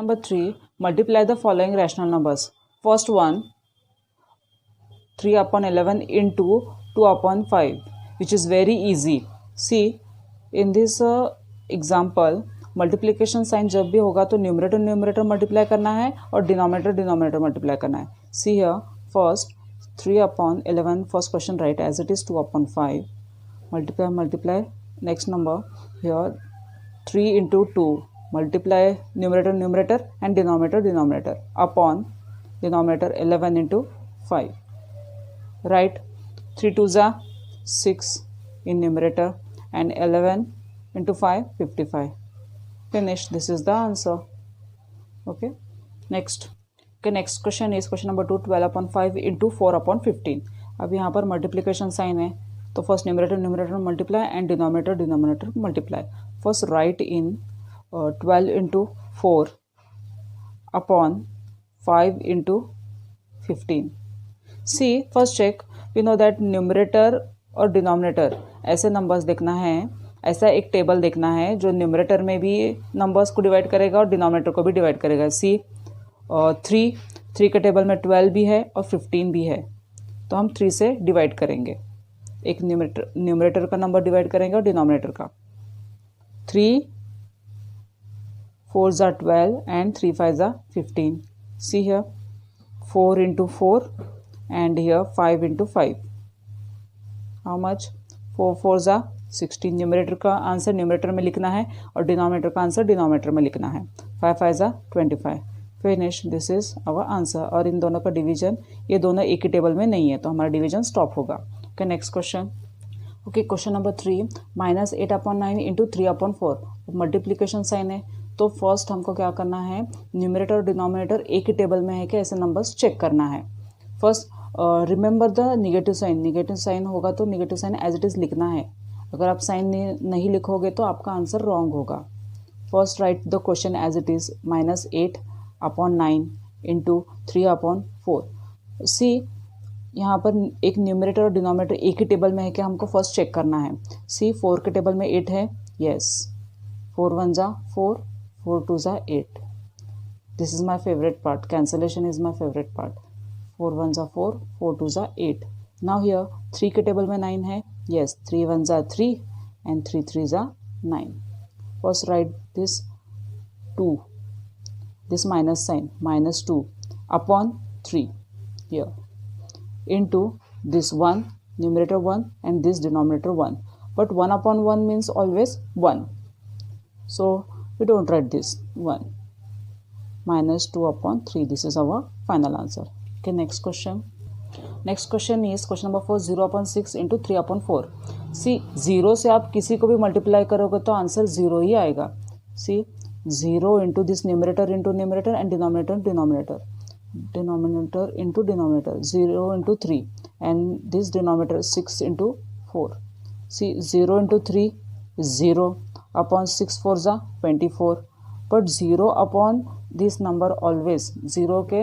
Number 3, multiply the following rational numbers. First one, 3 upon 11 into 2 upon 5, which is very easy. See, in this example, multiplication sign जब भी होगा तो numerator numerator multiply करना है और denominator denominator multiply करना है. See here, first 3 upon 11, first question write as it is 2 upon 5, multiply. Next number here 3 into 2, multiply numerator and denominator upon denominator 11 into 5. Write 3 2s are 6 in numerator and 11 into 5 55. Finish. This is the answer. Okay, next question is question number 2, 12 upon 5 into 4 upon 15. अब यहाँ पर multiplication sign है तो first numerator multiply and denominator multiply. First right in 12 into 4 upon 5 into 15. See, first check, we know that numerator और denominator ऐसे numbers देखना है, ऐसा एक टेबल देखना है जो न्यूमरेटर में भी नंबर्स को डिवाइड करेगा और डिनोमिनेटर को भी डिवाइड करेगा. सी 3 के टेबल में 12 भी है और 15 भी है, तो हम 3 से डिवाइड करेंगे. एक न्यूमरेटर का नंबर डिवाइड करेंगे और डिनोमिनेटर का. 3 4s are 12 and 3 5s are 15. See here, 4 into 4 and here 5 into 5. How much? 4 4s are 16. Numerator का आंसर न्यूमरेटर में लिखना है और डिनोमिनेटर का आंसर डिनोमिनेटर में लिखना है. 5 5s are 25. Finish. This is our answer. और इन दोनों का डिवीजन, ये दोनों एक ही टेबल में नहीं है तो हमारा डिवीजन स्टॉप होगा. Okay, next question. Okay, question number 3, -8 upon 9 into 3 upon 4. Multiplication sign है तो फर्स्ट हमको क्या करना है, न्यूमरेटर और डिनोमिनेटर एक ही टेबल में है कि ऐसे नंबर्स चेक करना है. First remember the negative sign होगा तो negative sign as it is लिखना है. अगर आप साइन नहीं लिखोगे तो आपका आंसर रॉन्ग होगा. First write the question as it is, -8 upon 9 into 3 upon 4. See, यहाँ पर एक न्यूमरेटर और डिनोमिनेटर एक ही टेबल में है कि हमको फर्स्ट चेक करना है. सी, 4 के टेबल में 8 है. Yes, 4 1s are 4, 4 2s are 8. This is my favorite part. Cancellation is my favorite part. 4 1s are 4, 4 2s are 8. Now here 3 के टेबल में 9 है. Yes, 3 1s are 3 and 3 3s are 9. First write this 2, this minus sign, -2 upon 3 here into this 1, numerator 1 and this denominator 1. But 1 upon 1 means always 1. So we don't write this 1. -2 upon 3. This is our final answer. Okay, next question. Next question is question number 4, 0 upon 6 into 3 upon 4. See, 0 से आप किसी को भी multiply करोगे तो answer 0 ही आएगा. See, 0 into this numerator and denominator into denominator, 0 into 3 and this denominator 6 into 4. See, 0 into 3 is 0 upon 6 4s are 24. But 0 upon this number always 0 के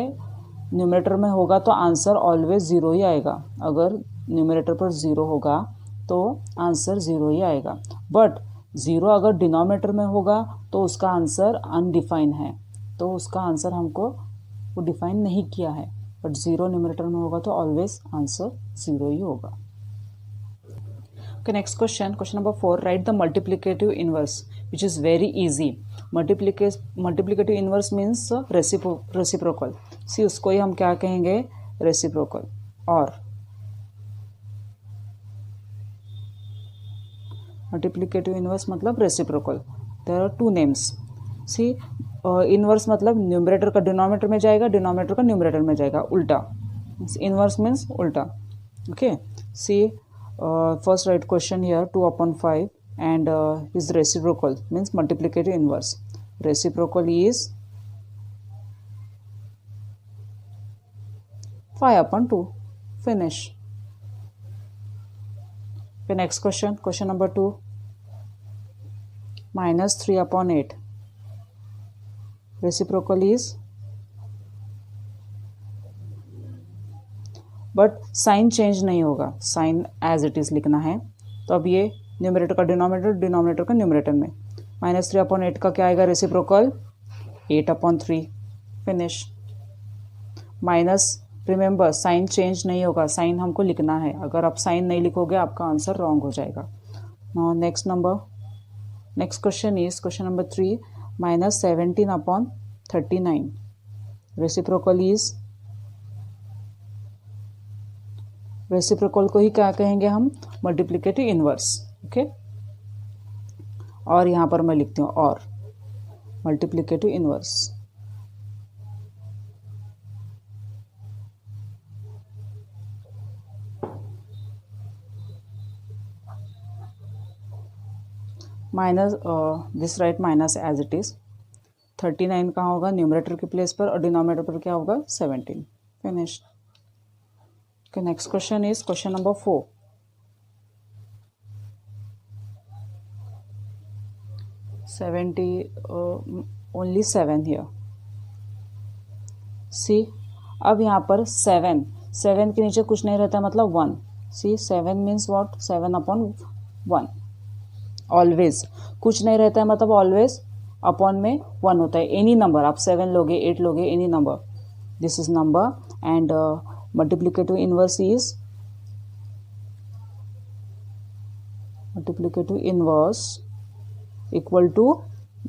numerator में होगा तो आंसर ऑलवेज 0 ही आएगा. अगर न्यूमरेटर पर 0 होगा तो आंसर 0 ही आएगा. बट 0 अगर डिनोमिनेटर में होगा तो उसका आंसर अनडिफाइन है, तो उसका आंसर हमको वो डिफाइन नहीं किया है. बट 0 न्यूमरेटर में होगा तो ऑलवेज आंसर 0 ही होगा. Okay, next question number 4, write the multiplicative inverse, which is very easy. Multiplicative inverse means reciprocal. See, उसको ही हम क्या कहेंगे, रेसिप्रोकल. और मल्टीप्लिकेटिव इनवर्स मतलब reciprocal. There are 2 names. See, inverse मतलब न्यूमरेटर का डिनोमिनेटर में जाएगा, डिनोमिनेटर का न्यूमरेटर में जाएगा, उल्टा. इनवर्स मीन्स उल्टा. Okay, see, first write question here 2 upon 5 and his reciprocal means multiplicative inverse. Reciprocal is 5 upon 2. Finish. Okay, next question number 2, -3 upon 8. Reciprocal is, but sign change नहीं होगा, sign as it is लिखना है. तो अब ये numerator का denominator, denominator का numerator में. -3 upon 8 का क्या आएगा reciprocal, 8/3 finish. Minus, remember sign change नहीं होगा, साइन हमको लिखना है, अगर आप साइन नहीं लिखोगे आपका आंसर रॉन्ग हो जाएगा। Now next question is question number 3, -17/39 reciprocal is, reciprocal को ही क्या कहेंगे हम, मल्टीप्लिकेटिव इनवर्स। ओके, और यहाँ पर मैं लिखती हूँ और multiplicative inverse. Minus this right minus as it is. 39 कहाँ होगा, न्यूमरेटर के प्लेस पर, और डिनोमिनेटर पर क्या होगा, 17 finish. Okay, next question is question number 4. 70, only 7 here. See, अब यहाँ पर 7 के नीचे कुछ नहीं रहता, मतलब 1. See, 7 means what? 7/1. ऑलवेज कुछ नहीं रहता है, मतलब ऑलवेज अपॉन में 1 होता है। एनी नंबर, आप 7 लोगे, 8 लोगे, any number, this is number. And multiplicative inverse is, multiplicative inverse equal to,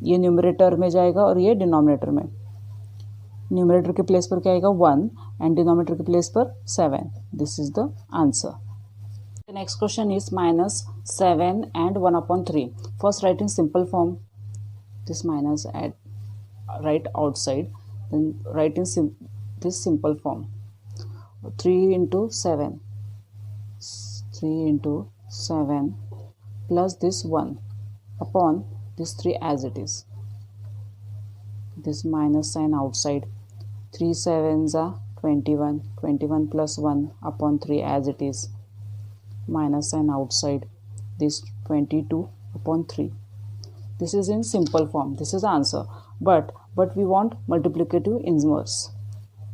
ये न्यूमरेटर में जाएगा और ये डिनोमिनेटर में। न्यूमरेटर के प्लेस पर क्या आएगा, 1, एंड डिनोमिनेटर के प्लेस पर 7। This is the answer. The next question is -7 and 1/3. First write in simple form, this minus right outside, then write in this simple form. 3 into 7 plus this 1 upon this 3 as it is. This minus sign outside. 3 7s are 21. 21 plus 1 upon 3 as it is. Minus sign outside, this 22/3. This is in simple form, this is the answer, but we want multiplicative inverse.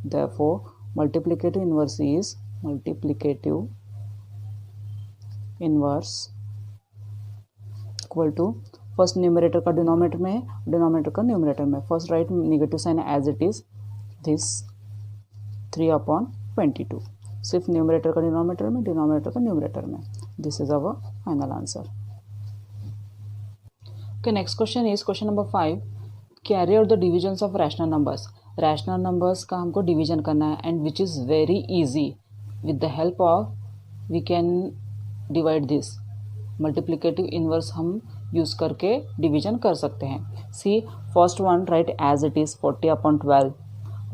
Therefore multiplicative inverse is multiplicative inverse equal to, first numerator का denominator में है, denominator का numerator में। First write negative sign as it is, this 3/22, सिर्फ numerator का denominator में, denominator का numerator में। This is our final answer. Okay, next question is question number 5, carry out the divisions of rational numbers. Rational numbers का हमको division करना है, and which is very easy. With the help of we can divide this, multiplicative inverse हम use करके division कर सकते हैं। See, first one write as it is 40/12,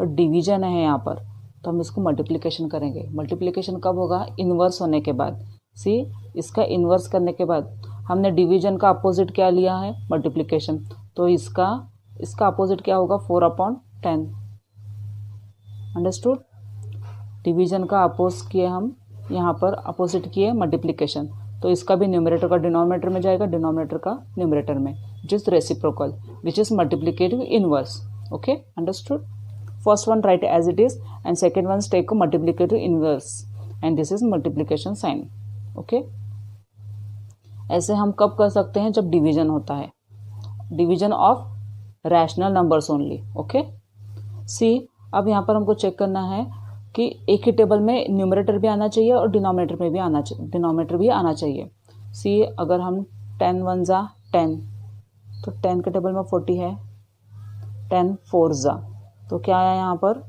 और डिवीजन है यहाँ पर, तो हम इसको मल्टीप्लिकेशन करेंगे। मल्टीप्लिकेशन कब होगा, इन्वर्स होने के बाद। सी, इसका इन्वर्स करने के बाद हमने डिवीजन का अपोजिट क्या लिया है, मल्टीप्लिकेशन, तो इसका अपोजिट क्या होगा, 4/10। अंडरस्टूड। डिवीजन का अपोज किए हम, यहाँ पर अपोजिट किए मल्टीप्लिकेशन, तो इसका भी न्यूमरेटर का डिनोमिनेटर में जाएगा, डिनोमिनेटर का न्यूमरेटर में, जिस reciprocal which is multiplicative inverse. Okay, understood. First one write as it is, and second one take a multiplicative inverse, and this is multiplication sign. Okay, ऐसे हम कब कर सकते हैं, जब डिवीजन होता है, division of rational numbers only. Okay, see, अब यहाँ पर हमको चेक करना है कि एक ही टेबल में न्यूमरेटर भी आना चाहिए और डिनोमिनेटर में भी डिनोमिनेटर भी आना चाहिए। सी, अगर हम 10 1s 10, तो 10 के टेबल में 40 है, 10 4s, तो क्या आया यहाँ पर,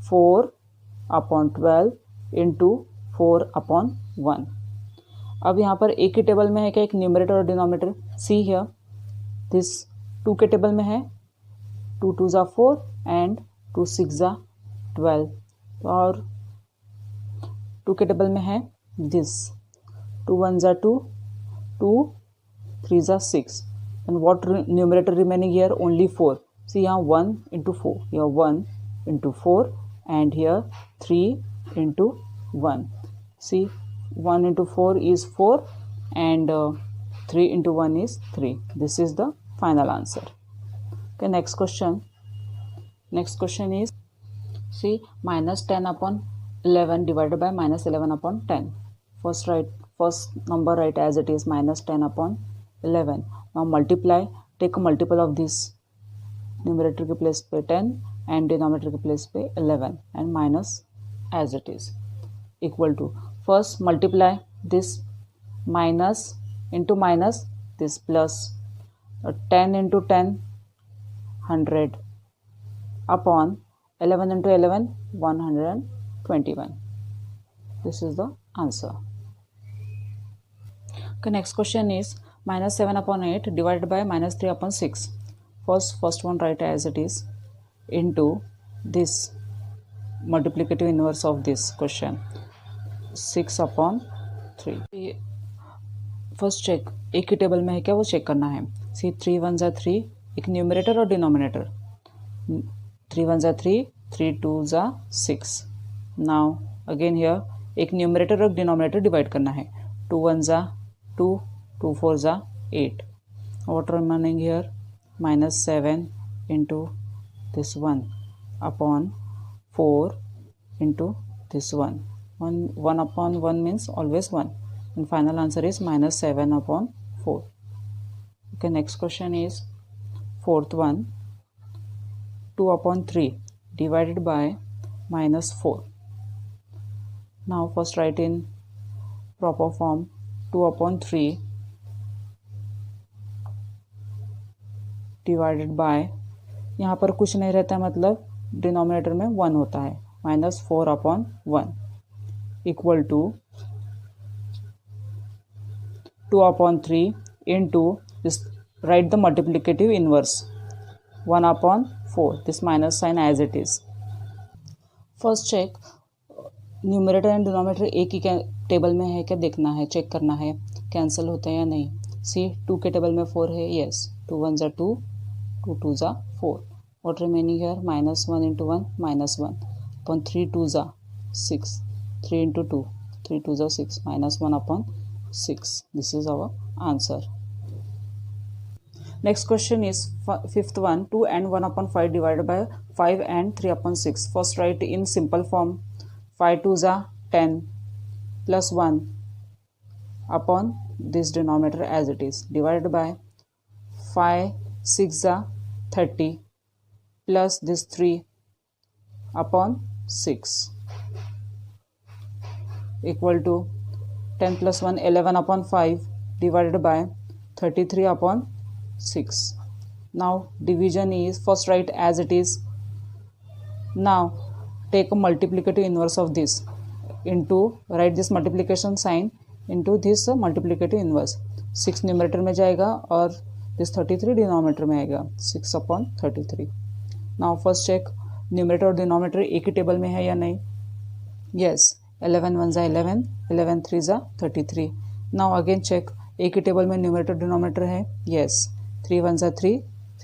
4/12 इंटू 4/1। अब यहाँ पर एक ही टेबल में है क्या, एक न्यूमरेटर और डिनोमिनेटर। सी हियर, दिस 2 के टेबल में है, 2 2s 4 एंड 2 6s 12, और 2 के टेबल में है this 2 1s 2, 2 3s 6, and what numerator remaining here, only 4। See here 1 into 4, here 1 into 4, and here 3 into 1. See, 1 into 4 is 4, and 3 into 1 is 3. This is the final answer. Okay, next question. Next question is, see, -10/11 divided by -11/10. First number write as it is, -10/11. Now multiply, take a multiple of this. Numerator के place पे 10 and denominator के place पे 11 and minus as it is equal to first multiply this minus into minus this plus 10 into 10 100 upon 11 into 11 121. This is the answer. Okay, next question is minus 7 upon 8 divided by minus 3 upon 6. First one write as it is into this multiplicative inverse of this question 6 upon 3. First check एक ही table में है क्या वो check करना है. सी 3 1 जा 3 एक न्यूमरेटर और डिनोमिनेटर 3 1 जा 3 3 2 जा 6. नाउ अगेन हियर एक न्यूमरेटर और डिनोमिनेटर डिवाइड करना है 2 1 जा 2 2 4 जा 8. What remaining here minus 7 into this 1 upon 4 into this 1 upon 1 means always 1 and final answer is minus 7 upon 4. Okay, next question is fourth one 2 upon 3 divided by minus 4. Now first write in proper form 2 upon 3 divided by यहाँ पर कुछ नहीं रहता है मतलब denominator में 1 होता है minus 4 upon 1 equal to 2 upon 3 into this write the multiplicative inverse 1 upon 4 this minus sign as it is. First check numerator and denominator एक ही टेबल में है क्या देखना है, चेक करना है कैंसिल होता है या नहीं. सी 2 के टेबल में 4 है, यस 2 1 जा 2 2 2 जा 4. What remaining here minus 1 into 1 minus 1 upon 3 2 जा 6 3 into 2 3 2 जा 6 minus 1 upon 6. This is our answer. Next question is fifth one 2 and 1 upon 5 divided by 5 and 3 upon 6. First write in simple form 5 2 जा 10 plus 1 upon this denominator as it is divided by 5 6 जा 30 plus this 3 upon 6 equal to 10 plus 1 11 upon 5 divided by 33 upon 6. Now division is first write as it is. Now take a multiplicative inverse of this into write this multiplication sign into this multiplicative inverse. 6 numerator में जाएगा और this 33 denominator में आएगा 6 upon 33. Now first check numerator और denominator एक ही table में है या नहीं. यस 11 1 जा 11 11 3 जा 33. नाउ अगेन चेक एक ही टेबल में न्यूमरेटर डिनोमिनेटर है. यस 3 1 जा 3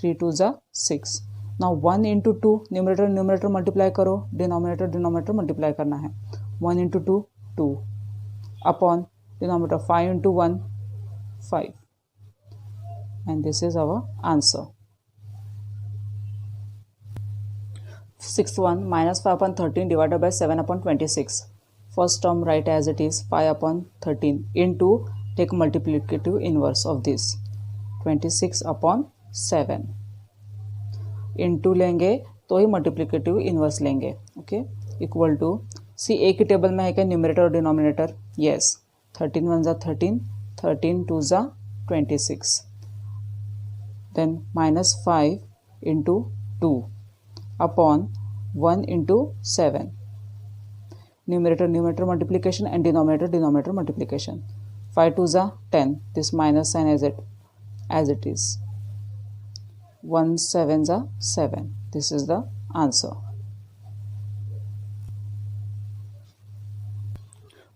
3 2 जा 6. नाउ 1 इंटू 2 न्यूमरेटर मल्टीप्लाई करो, डिनोमिनेटर मल्टीप्लाई करना है 1 into 2 2 upon denominator 5 into 1 5 and this is our answer. Sixth one minus 5 upon 13 divided by 7 upon 26. First term write as it is 5 upon 13 into take multiplicative inverse of this 26 upon 7 into लेंगे तो ही multiplicative inverse लेंगे. Okay equal to सी एक ही table में है क्या numerator और denominator. Yes 13 1 जा 13 13 2 जा 26. Then minus 5 into 2 upon 1 into 7. Numerator multiplication and denominator multiplication. 5 2 जा 10. This minus sign as it is. 1 7 जा 7. This is the answer.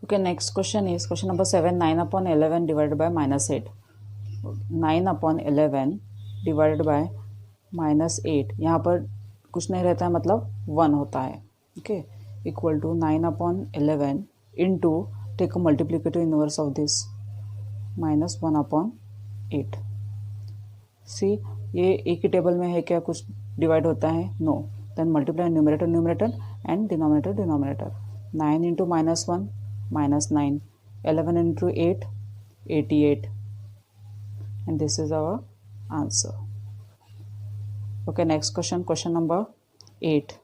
Okay, next question is question number 7 9 upon 11 divided by minus 8. 9 upon 11 divided by minus 8. यहाँ पर कुछ नहीं रहता है मतलब 1 होता है. Okay equal to 9 upon 11 into take multiplicative inverse of this minus 1 upon 8. See ये एक ही टेबल में है क्या कुछ डिवाइड होता है. No then multiply numerator and denominator 9 into minus 1 minus 9 11 into 8 88 and this is our answer. Okay, next question, question number 8.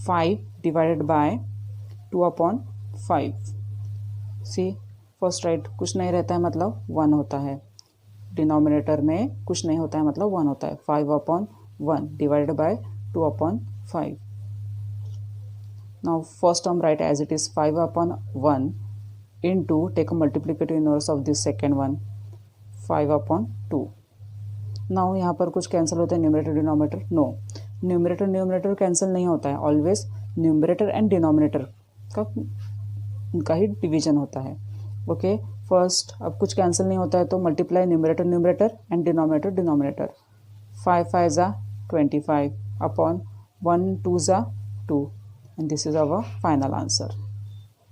Five divided by 2/5. See first write, कुछ नहीं रहता है मतलब 1 होता है, डिनोमिनेटर में कुछ नहीं होता है मतलब 1 होता है. 5/1 divided by 2/5. Now first term write as it is 5/1 into take a multiplicative inverse of this second one 5/2. Now यहाँ पर कुछ कैंसिल होता है, numerator denominator. No, numerator cancel नहीं होता है, ऑलवेज न्यूमरेटर एंड डिनोमिनेटर का ही डिवीजन होता है. ओके, फर्स्ट अब कुछ कैंसिल नहीं होता है तो मल्टीप्लाई न्यूमरेटर एंड डिनोमिनेटर. 5 5 ज़ा 25 अपॉन 1 2 ज़ा 2 and this is our final answer.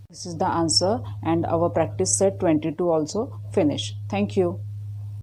This is the answer and our practice set 22 also finished. Thank you.